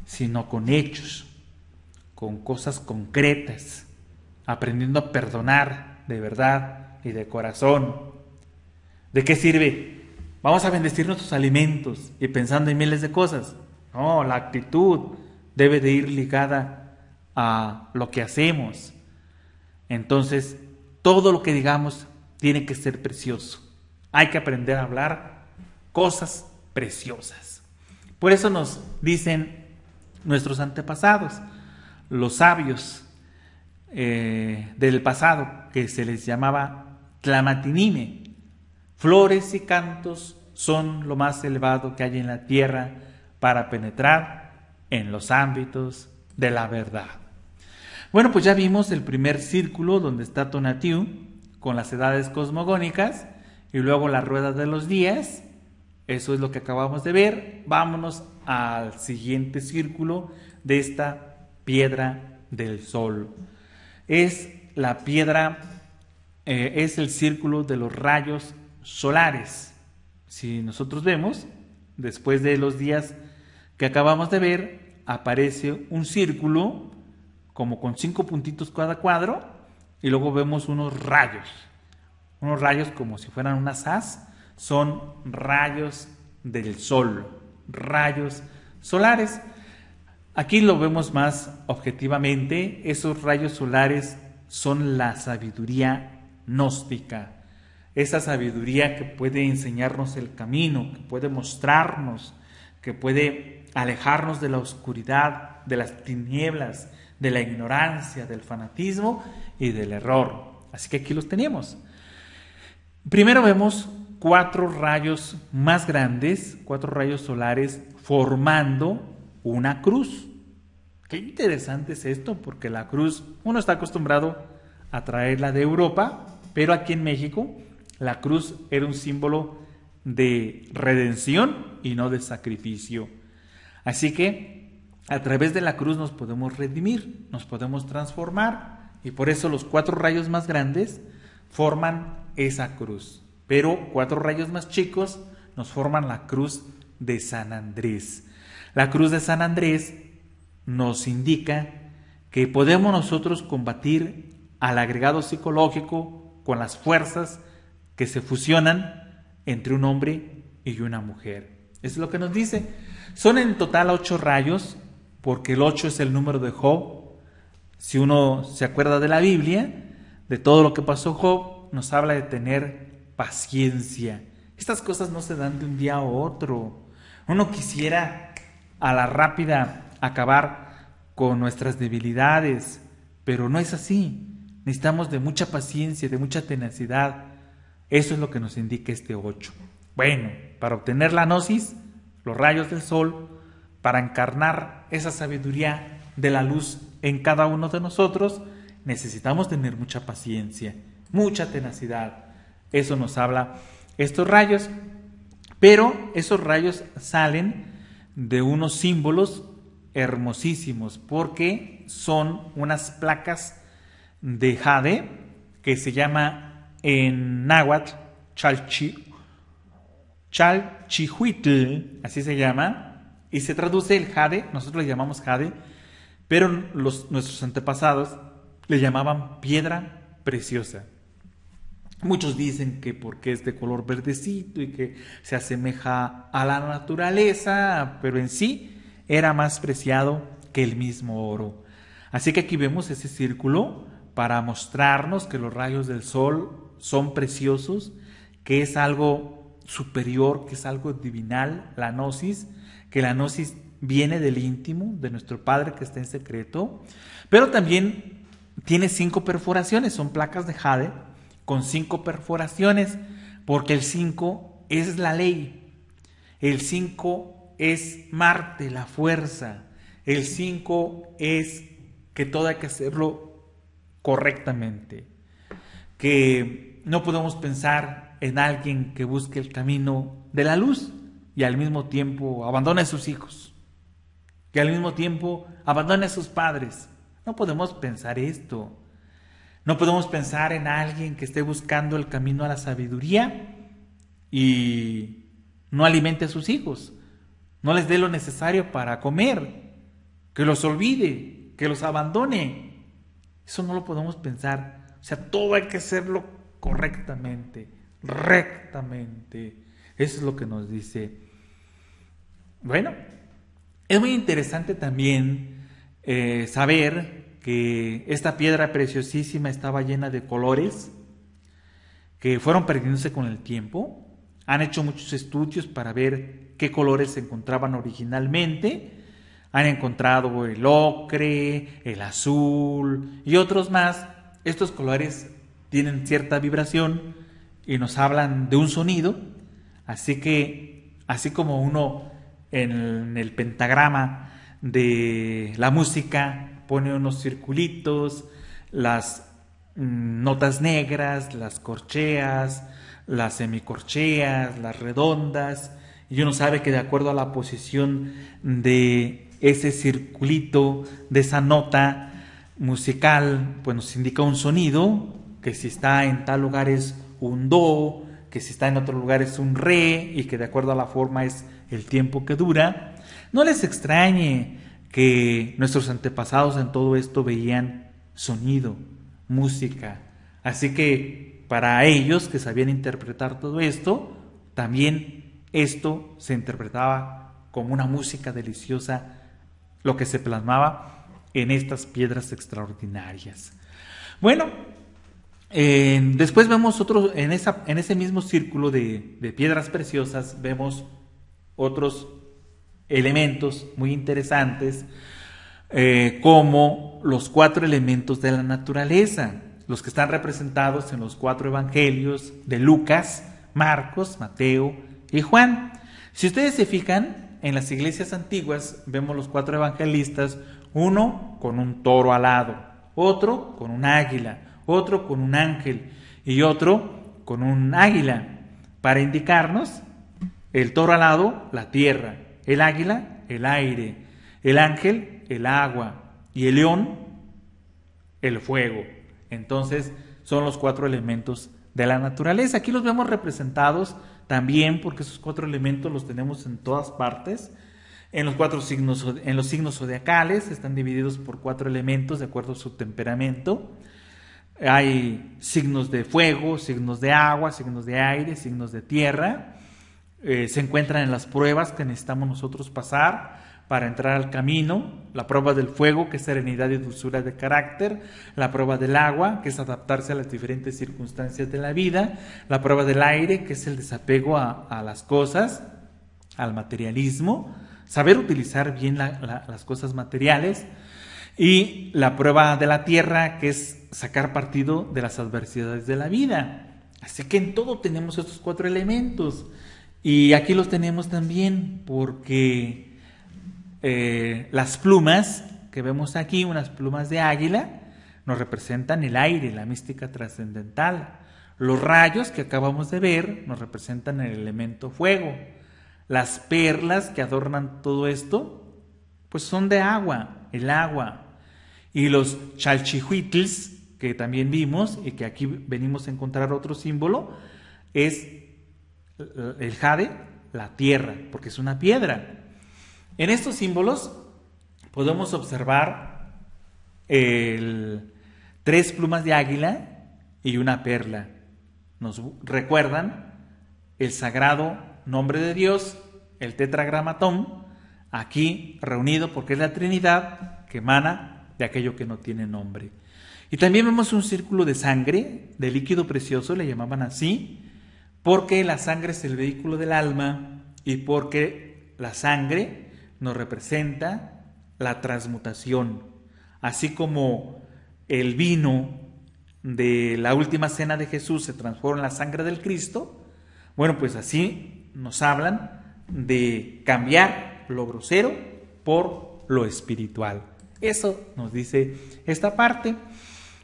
sino con hechos, con cosas concretas, aprendiendo a perdonar de verdad y de corazón. ¿De qué sirve? Vamos a bendecir nuestros alimentos y pensando en miles de cosas. No, la actitud debe de ir ligada a lo que hacemos. Entonces, todo lo que digamos tiene que ser precioso. Hay que aprender a hablar cosas preciosas. Por eso nos dicen nuestros antepasados, los sabios del pasado, que se les llamaba Tlamatinime. Flores y cantos son lo más elevado que hay en la tierra para penetrar en los ámbitos de la verdad. Bueno, pues ya vimos el primer círculo donde está Tonatiuh con las edades cosmogónicas y luego la rueda de los días. Eso es lo que acabamos de ver. Vámonos al siguiente círculo de esta piedra del sol. Es la piedra, es el círculo de los rayos solares. Si nosotros vemos, después de los días que acabamos de ver, aparece un círculo como con 5 puntitos cada cuadro y luego vemos unos rayos como si fueran unas as, son rayos del sol, rayos solares. Aquí lo vemos más objetivamente, esos rayos solares son la sabiduría gnóstica, esa sabiduría que puede enseñarnos el camino, que puede mostrarnos, que puede alejarnos de la oscuridad, de las tinieblas, de la ignorancia, del fanatismo y del error. Así que aquí los tenemos. Primero vemos 4 rayos más grandes, 4 rayos solares formando una cruz. Qué interesante es esto, porque la cruz, uno está acostumbrado a traerla de Europa, pero aquí en México la cruz era un símbolo de redención y no de sacrificio. Así que a través de la cruz nos podemos redimir, nos podemos transformar, y por eso los 4 rayos más grandes forman esa cruz. Pero 4 rayos más chicos nos forman la cruz de San Andrés. La cruz de San Andrés nos indica que podemos nosotros combatir al agregado psicológico con las fuerzas que se fusionan entre un hombre y una mujer. Eso es lo que nos dice. Son en total 8 rayos, porque el 8 es el número de Job. Si uno se acuerda de la Biblia, de todo lo que pasó Job, nos habla de tener paciencia. Estas cosas no se dan de un día a otro. Uno quisiera a la rápida acabar con nuestras debilidades, pero no es así. Necesitamos de mucha paciencia, de mucha tenacidad. Eso es lo que nos indica este 8. Bueno, para obtener la gnosis, los rayos del sol, para encarnar esa sabiduría de la luz en cada uno de nosotros, necesitamos tener mucha paciencia, mucha tenacidad. Eso nos habla estos rayos, pero esos rayos salen de unos símbolos hermosísimos, porque son unas placas de jade que se llama en náhuatl chalchihuitl, así se llama, y se traduce el jade, nosotros le llamamos jade, pero nuestros antepasados le llamaban piedra preciosa. Muchos dicen que porque es de color verdecito y que se asemeja a la naturaleza, pero en sí era más preciado que el mismo oro. Así que aquí vemos ese círculo para mostrarnos que los rayos del sol son preciosos, que es algo superior, que es algo divinal, la gnosis, que la gnosis viene del íntimo, de nuestro Padre que está en secreto, pero también tiene 5 perforaciones, son placas de jade con 5 perforaciones, porque el 5 es la ley, el 5 es Marte, la fuerza, el 5 es que todo hay que hacerlo correctamente, que no podemos pensar en alguien que busque el camino de la luz y al mismo tiempo abandone a sus hijos, que al mismo tiempo abandone a sus padres. No podemos pensar esto. No podemos pensar en alguien que esté buscando el camino a la sabiduría y no alimente a sus hijos, no les dé lo necesario para comer, que los olvide, que los abandone. Eso no lo podemos pensar. O sea, todo hay que hacerlo correctamente, rectamente. Eso es lo que nos dice. Bueno, es muy interesante también saber que esta piedra preciosísima estaba llena de colores que fueron perdiéndose con el tiempo. Han hecho muchos estudios para ver qué colores se encontraban originalmente. Han encontrado el ocre, el azul y otros más. Estos colores tienen cierta vibración y nos hablan de un sonido. Así que, así como uno en el pentagrama de la música pone unos circulitos, las notas negras, las corcheas, las semicorcheas, las redondas, y uno sabe que de acuerdo a la posición de ese circulito, de esa nota musical, pues nos indica un sonido, que si está en tal lugar es un do, que si está en otro lugar es un re, y que de acuerdo a la forma es el tiempo que dura. No les extrañe que nuestros antepasados en todo esto veían sonido, música. Así que para ellos que sabían interpretar todo esto, también esto se interpretaba como una música deliciosa, lo que se plasmaba en estas piedras extraordinarias. Bueno, después vemos otros, en ese mismo círculo de piedras preciosas, vemos otros elementos muy interesantes, como los 4 elementos de la naturaleza, los que están representados en los 4 evangelios de Lucas, Marcos, Mateo y Juan. Si ustedes se fijan, en las iglesias antiguas vemos los 4 evangelistas, uno con un toro alado, otro con un águila, otro con un ángel y otro con un águila, para indicarnos el toro alado, la tierra, el águila, el aire, el ángel, el agua y el león, el fuego. Entonces son los 4 elementos de la naturaleza. Aquí los vemos representados también porque esos 4 elementos los tenemos en todas partes. En los signos zodiacales están divididos por 4 elementos de acuerdo a su temperamento. Hay signos de fuego, signos de agua, signos de aire, signos de tierra. Se encuentran en las pruebas que necesitamos nosotros pasar para entrar al camino. La prueba del fuego, que es serenidad y dulzura de carácter; la prueba del agua, que es adaptarse a las diferentes circunstancias de la vida; la prueba del aire, que es el desapego a las cosas, al materialismo, saber utilizar bien las cosas materiales; y la prueba de la tierra, que es sacar partido de las adversidades de la vida. Así que en todo tenemos estos 4 elementos, y aquí los tenemos también porque las plumas que vemos aquí, unas plumas de águila, nos representan el aire, la mística trascendental. Los rayos que acabamos de ver nos representan el elemento fuego. Las perlas que adornan todo esto, pues son de agua, el agua. Y los chalchihuitls, que también vimos y que aquí venimos a encontrar otro símbolo, es el jade, la tierra, porque es una piedra. En estos símbolos podemos observar 3 plumas de águila y una perla. Nos recuerdan el sagrado nombre de Dios, el tetragramatón, aquí reunido porque es la Trinidad que emana de aquello que no tiene nombre. Y también vemos un círculo de sangre, de líquido precioso, le llamaban así, porque la sangre es el vehículo del alma y porque la sangre nos representa la transmutación. Así como el vino de la última cena de Jesús se transforma en la sangre del Cristo, bueno, pues así nos hablan de cambiar lo grosero por lo espiritual. Eso nos dice esta parte.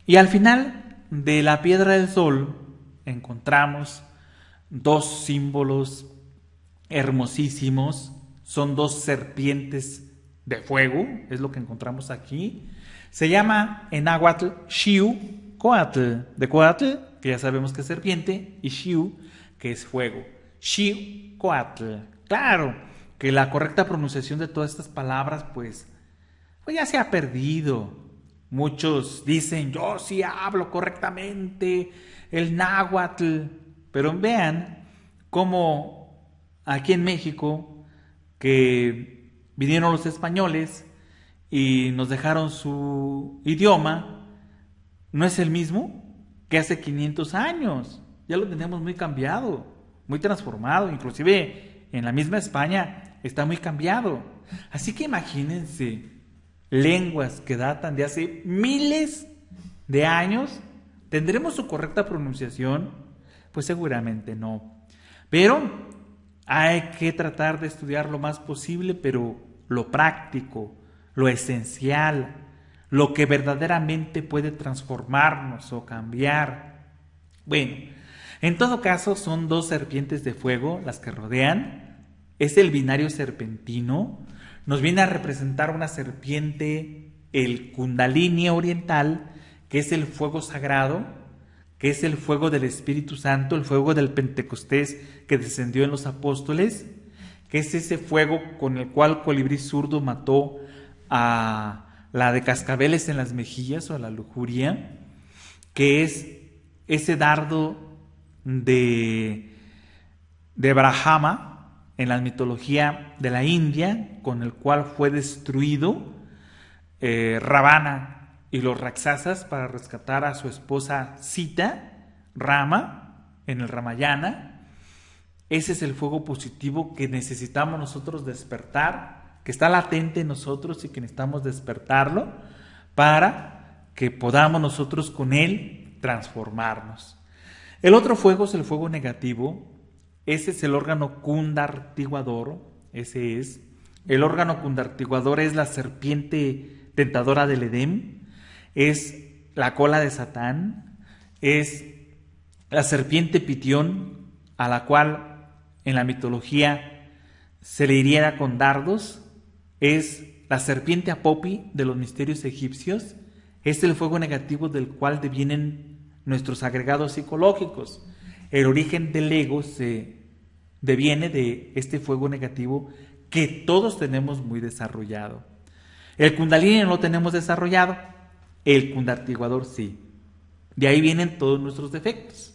Y al final de la piedra del sol encontramos 2 símbolos hermosísimos. Son 2 serpientes de fuego, es lo que encontramos aquí. Se llama en náhuatl Xiu-coatl, de coatl, que ya sabemos que es serpiente, y Xiu, que es fuego. Xiu-coatl. Claro que la correcta pronunciación de todas estas palabras, pues ya se ha perdido. Muchos dicen, yo sí hablo correctamente el náhuatl, pero vean cómo aquí en México, que vinieron los españoles y nos dejaron su idioma, no es el mismo que hace 500 años. Ya lo tenemos muy cambiado, muy transformado, inclusive en la misma España está muy cambiado. Así que imagínense, lenguas que datan de hace miles de años, ¿tendremos su correcta pronunciación? Pues seguramente no. Pero hay que tratar de estudiar lo más posible, pero lo práctico, lo esencial, lo que verdaderamente puede transformarnos o cambiar. Bueno, en todo caso son 2 serpientes de fuego las que rodean. Es el binario serpentino. Nos viene a representar una serpiente, el Kundalini oriental, que es el fuego sagrado, que es el fuego del Espíritu Santo, el fuego del Pentecostés que descendió en los apóstoles, que es ese fuego con el cual Colibrí Zurdo mató a la de Cascabeles en las mejillas o a la lujuria, que es ese dardo de Brahma en la mitología de la India, con el cual fue destruido Ravana y los Raksasas para rescatar a su esposa Sita, Rama, en el Ramayana. Ese es el fuego positivo que necesitamos nosotros despertar, que está latente en nosotros y que necesitamos despertarlo para que podamos nosotros con él transformarnos. El otro fuego es el fuego negativo. Ese es el órgano cundartiguador. Ese es. El órgano cundartiguador es la serpiente tentadora del Edén, es la cola de Satán, es la serpiente Pitión, a la cual en la mitología se le hiriera con dardos, es la serpiente Apopi de los misterios egipcios, es el fuego negativo del cual devienen nuestros agregados psicológicos. El origen del ego se deviene de este fuego negativo que todos tenemos muy desarrollado. El Kundalini no lo tenemos desarrollado, el Kundartiguador sí. De ahí vienen todos nuestros defectos.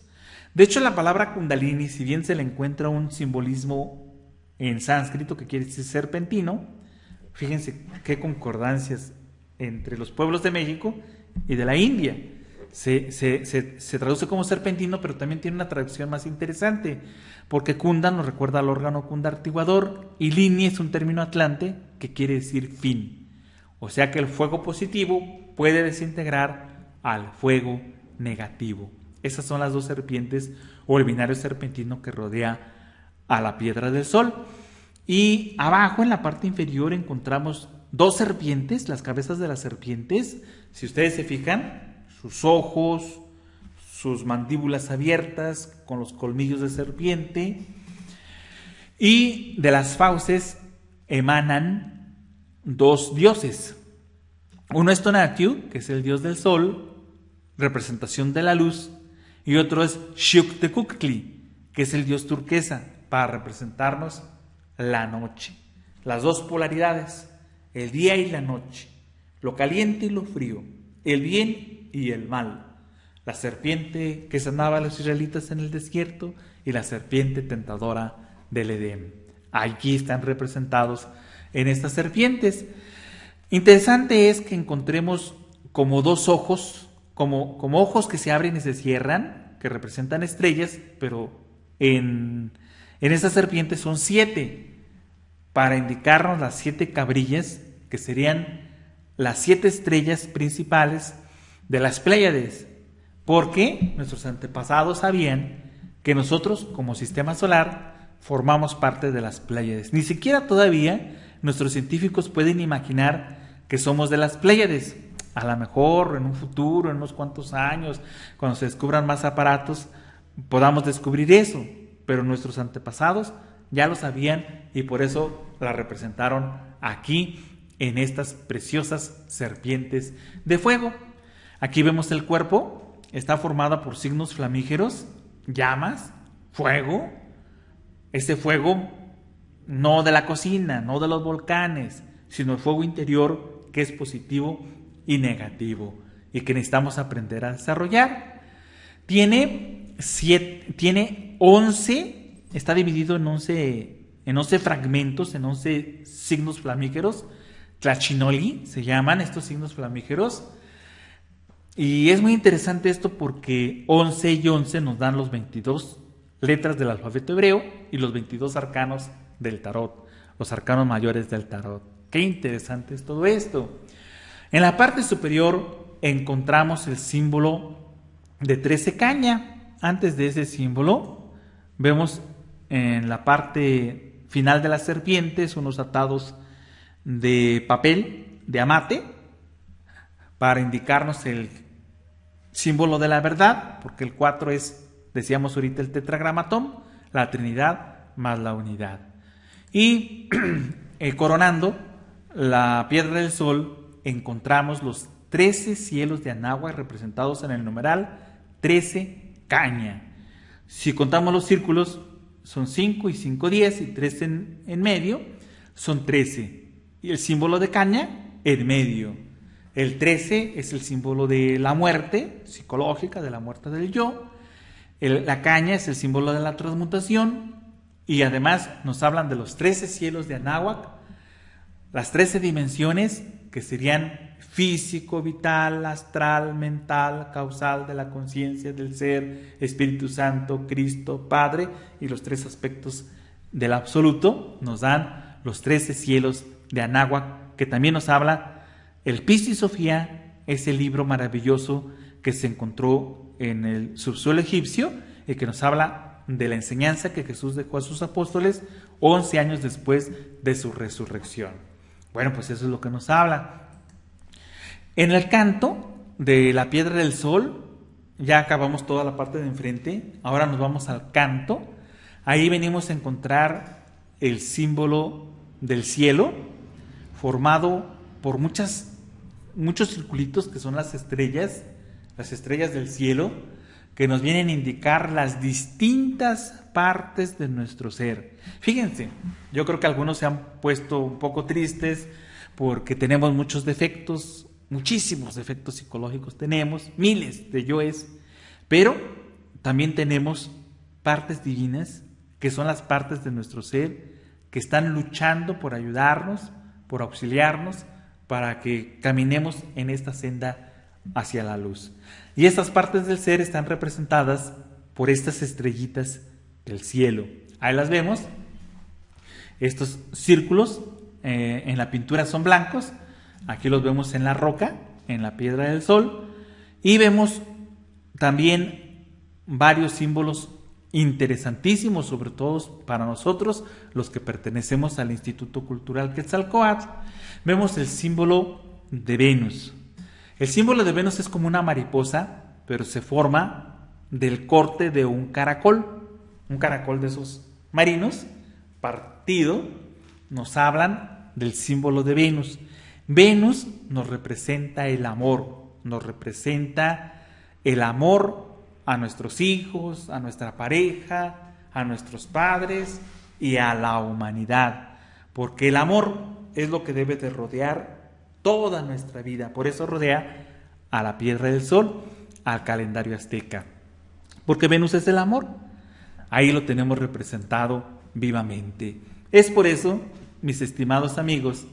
De hecho, la palabra Kundalini, si bien se le encuentra un simbolismo en sánscrito que quiere decir serpentino, fíjense qué concordancias entre los pueblos de México y de la India. Se traduce como serpentino, pero también tiene una traducción más interesante, porque Kunda nos recuerda al órgano cundartiguador y Lini es un término atlante que quiere decir fin. O sea que el fuego positivo puede desintegrar al fuego negativo. Esas son las dos serpientes o el binario serpentino que rodea a la piedra del sol. Y abajo en la parte inferior encontramos dos serpientes, las cabezas de las serpientes. Si ustedes se fijan, sus ojos, sus mandíbulas abiertas con los colmillos de serpiente, y de las fauces emanan dos dioses. Uno es Tonatiuh, que es el dios del sol, representación de la luz, y otro es Xiuhtecutli, que es el dios turquesa, para representarnos la noche. Las dos polaridades, el día y la noche, lo caliente y lo frío, el bien y el mal, la serpiente que sanaba a los israelitas en el desierto y la serpiente tentadora del Edén. Aquí están representados en estas serpientes. Interesante es que encontremos como dos ojos, como ojos que se abren y se cierran, que representan estrellas, pero en estas serpientes son 7, para indicarnos las 7 cabrillas, que serían las 7 estrellas principales de las Pléyades, porque nuestros antepasados sabían que nosotros como sistema solar formamos parte de las Pléyades. Ni siquiera todavía nuestros científicos pueden imaginar que somos de las Pléyades. A lo mejor en un futuro, en unos cuantos años, cuando se descubran más aparatos, podamos descubrir eso, pero nuestros antepasados ya lo sabían y por eso la representaron aquí en estas preciosas serpientes de fuego. Aquí vemos el cuerpo, está formada por signos flamígeros, llamas, fuego. Este fuego no de la cocina, no de los volcanes, sino el fuego interior que es positivo y negativo y que necesitamos aprender a desarrollar. Tiene 11, está dividido en 11 fragmentos, en 11 signos flamígeros. Tlachinoli se llaman estos signos flamígeros. Y es muy interesante esto porque 11 y 11 nos dan los 22 letras del alfabeto hebreo y los 22 arcanos del tarot, los arcanos mayores del tarot. Qué interesante es todo esto. En la parte superior encontramos el símbolo de 13 caña. Antes de ese símbolo vemos en la parte final de las serpientes unos atados de papel de amate para indicarnos el símbolo de la verdad, porque el 4 es, decíamos ahorita, el tetragramatón, la Trinidad más la unidad. Y coronando la piedra del sol encontramos los 13 cielos de Anáhuac representados en el numeral 13 caña. Si contamos los círculos, son 5 y 5, 10 y 3 en medio, son 13. Y el símbolo de caña en medio. El 13 es el símbolo de la muerte psicológica, de la muerte del yo. La caña es el símbolo de la transmutación. Y además nos hablan de los 13 cielos de Anáhuac, las 13 dimensiones que serían físico, vital, astral, mental, causal, de la conciencia, del ser, Espíritu Santo, Cristo, Padre, y los 3 aspectos del absoluto nos dan los 13 cielos de Anáhuac, que también nos habla el Piscis Sofía, ese libro maravilloso que se encontró en el subsuelo egipcio y que nos habla de la enseñanza que Jesús dejó a sus apóstoles 11 años después de su resurrección. Bueno, pues eso es lo que nos habla. En el canto de la piedra del sol, ya acabamos toda la parte de enfrente, ahora nos vamos al canto. Ahí venimos a encontrar el símbolo del cielo, formado por muchos circulitos que son las estrellas del cielo, que nos vienen a indicar las distintas partes de nuestro ser. Fíjense, yo creo que algunos se han puesto un poco tristes porque tenemos muchos defectos, muchísimos defectos psicológicos tenemos, miles de yoes, pero también tenemos partes divinas, que son las partes de nuestro ser, que están luchando por ayudarnos, por auxiliarnos, para que caminemos en esta senda hacia la luz. Y estas partes del ser están representadas por estas estrellitas del cielo. Ahí las vemos. Estos círculos en la pintura son blancos. Aquí los vemos en la roca, en la piedra del sol. Y vemos también varios símbolos interesantísimos, sobre todo para nosotros, los que pertenecemos al Instituto Cultural Quetzalcóatl. Vemos el símbolo de Venus. El símbolo de Venus es como una mariposa, pero se forma del corte de un caracol de esos marinos, partido. Nos hablan del símbolo de Venus. Venus nos representa el amor, a nuestros hijos, a nuestra pareja, a nuestros padres y a la humanidad, porque el amor es lo que debe de rodear toda nuestra vida. Por eso rodea a la piedra del sol, al calendario azteca, porque Venus es el amor. Ahí lo tenemos representado vivamente. Es por eso, mis estimados amigos,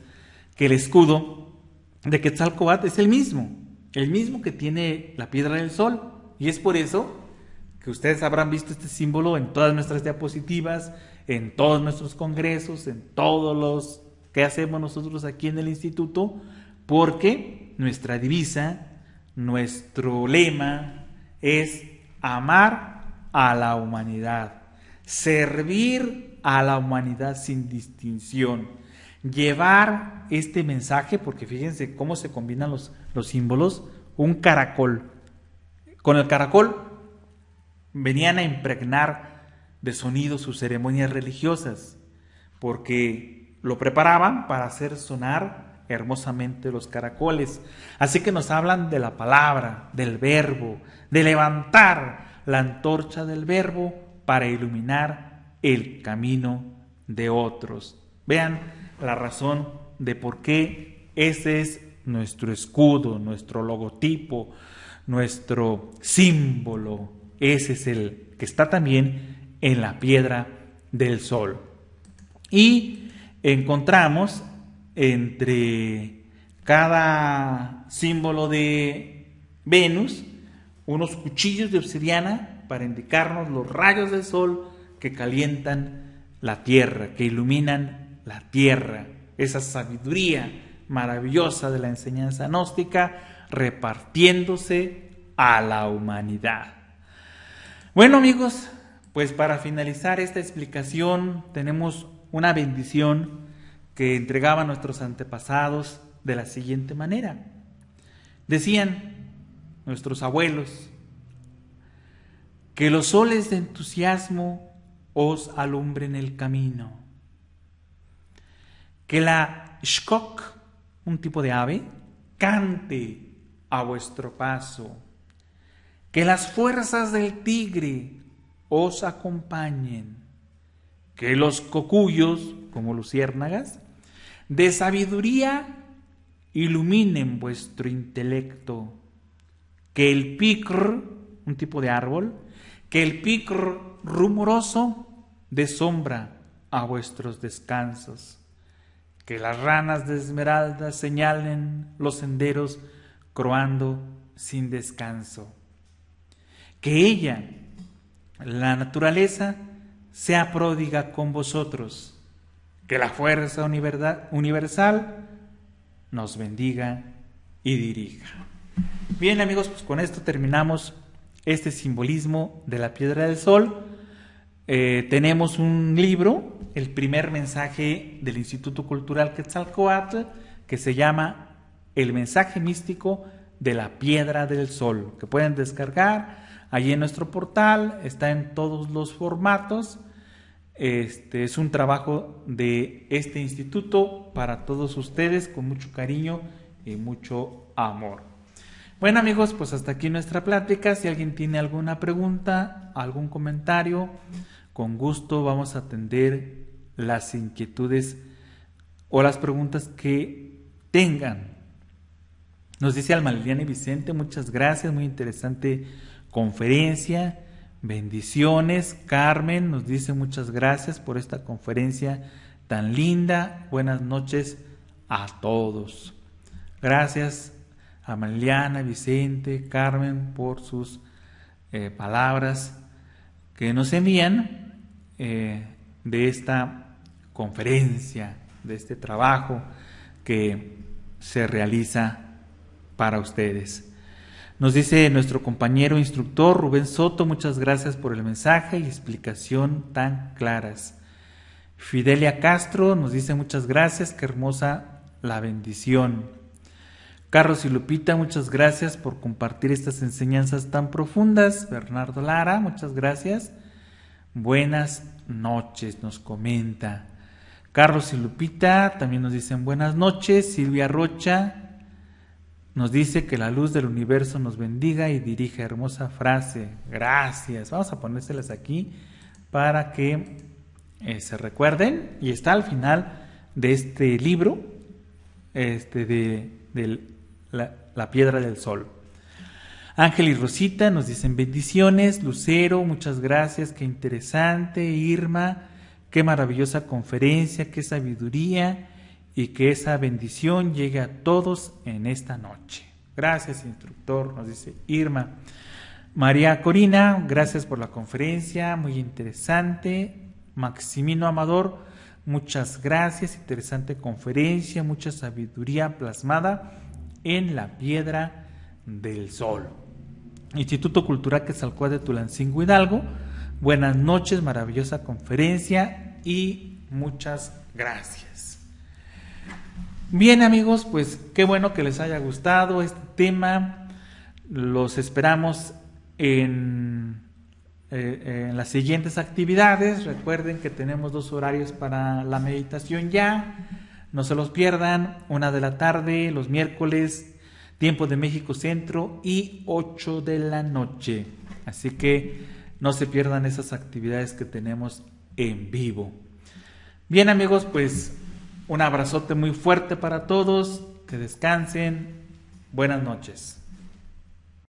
que el escudo de Quetzalcóatl es el mismo que tiene la piedra del sol, y es por eso que ustedes habrán visto este símbolo en todas nuestras diapositivas, en todos nuestros congresos, en todos los que hacemos nosotros aquí en el instituto, porque nuestra divisa, nuestro lema es amar a la humanidad, servir a la humanidad sin distinción, llevar este mensaje, porque fíjense cómo se combinan los símbolos. Un caracol, con el caracol venían a impregnar de sonido sus ceremonias religiosas, porque lo preparaban para hacer sonar hermosamente los caracoles. Así que nos hablan de la palabra, del verbo, de levantar la antorcha del verbo para iluminar el camino de otros. Vean la razón de por qué ese es nuestro escudo, nuestro logotipo, nuestro símbolo. Ese es el que está también en la piedra del sol. Y encontramos entre cada símbolo de Venus unos cuchillos de obsidiana para indicarnos los rayos del sol que calientan la tierra, que iluminan la tierra. Esa sabiduría maravillosa de la enseñanza gnóstica repartiéndose a la humanidad. Bueno, amigos, pues para finalizar esta explicación tenemos una bendición que entregaban nuestros antepasados de la siguiente manera. Decían nuestros abuelos: que los soles de entusiasmo os alumbren el camino, que la xcoc, un tipo de ave, cante a vuestro paso, que las fuerzas del tigre os acompañen, que los cocuyos, como luciérnagas, de sabiduría iluminen vuestro intelecto, que el picr, un tipo de árbol, que el picr rumoroso dé sombra a vuestros descansos, que las ranas de esmeralda señalen los senderos croando sin descanso, que ella, la naturaleza, sea pródiga con vosotros, que la fuerza universal nos bendiga y dirija. Bien, amigos, pues con esto terminamos este simbolismo de la piedra del sol. Tenemos un libro, el primer mensaje del Instituto Cultural Quetzalcóatl, que se llama El mensaje místico de la piedra del sol, que pueden descargar allí en nuestro portal. Está en todos los formatos. Es un trabajo de este instituto para todos ustedes, con mucho cariño y mucho amor. Bueno, amigos, pues hasta aquí nuestra plática. Si alguien tiene alguna pregunta, algún comentario, con gusto vamos a atender las inquietudes o las preguntas que tengan. Nos dice Alma Liliana y Vicente, muchas gracias, muy interesante conferencia, bendiciones. Carmen nos dice muchas gracias por esta conferencia tan linda, buenas noches a todos. Gracias a Alma Liliana, Vicente, Carmen por sus palabras que nos envían de esta conferencia, de este trabajo que se realiza para ustedes. Nos dice nuestro compañero instructor Rubén Soto, muchas gracias por el mensaje y explicación tan claras. Fidelia Castro nos dice muchas gracias, qué hermosa la bendición. Carlos y Lupita, muchas gracias por compartir estas enseñanzas tan profundas. Bernardo Lara, muchas gracias. Buenas noches, nos comenta. Carlos y Lupita también nos dicen buenas noches. Silvia Rocha nos dice que la luz del universo nos bendiga y dirija. Hermosa frase, gracias. Vamos a ponérselas aquí para que se recuerden. Y está al final de este libro, de la piedra del sol. Ángel y Rosita nos dicen bendiciones. Lucero, muchas gracias, qué interesante. Irma, qué maravillosa conferencia, qué sabiduría, y que esa bendición llegue a todos en esta noche. Gracias, instructor, nos dice Irma. María Corina, gracias por la conferencia, muy interesante. Maximino Amador, muchas gracias, interesante conferencia, mucha sabiduría plasmada en la piedra del sol. Instituto Cultural Quetzalcóatl de Tulancingo, Hidalgo, buenas noches, maravillosa conferencia y muchas gracias. Bien, amigos, pues qué bueno que les haya gustado este tema. Los esperamos en las siguientes actividades. Recuerden que tenemos 2 horarios para la meditación ya. No se los pierdan, 1 de la tarde los miércoles, tiempo de México Centro, y 8 de la noche. Así que no se pierdan esas actividades que tenemos en vivo. Bien, amigos, pues un abrazote muy fuerte para todos, que descansen, buenas noches.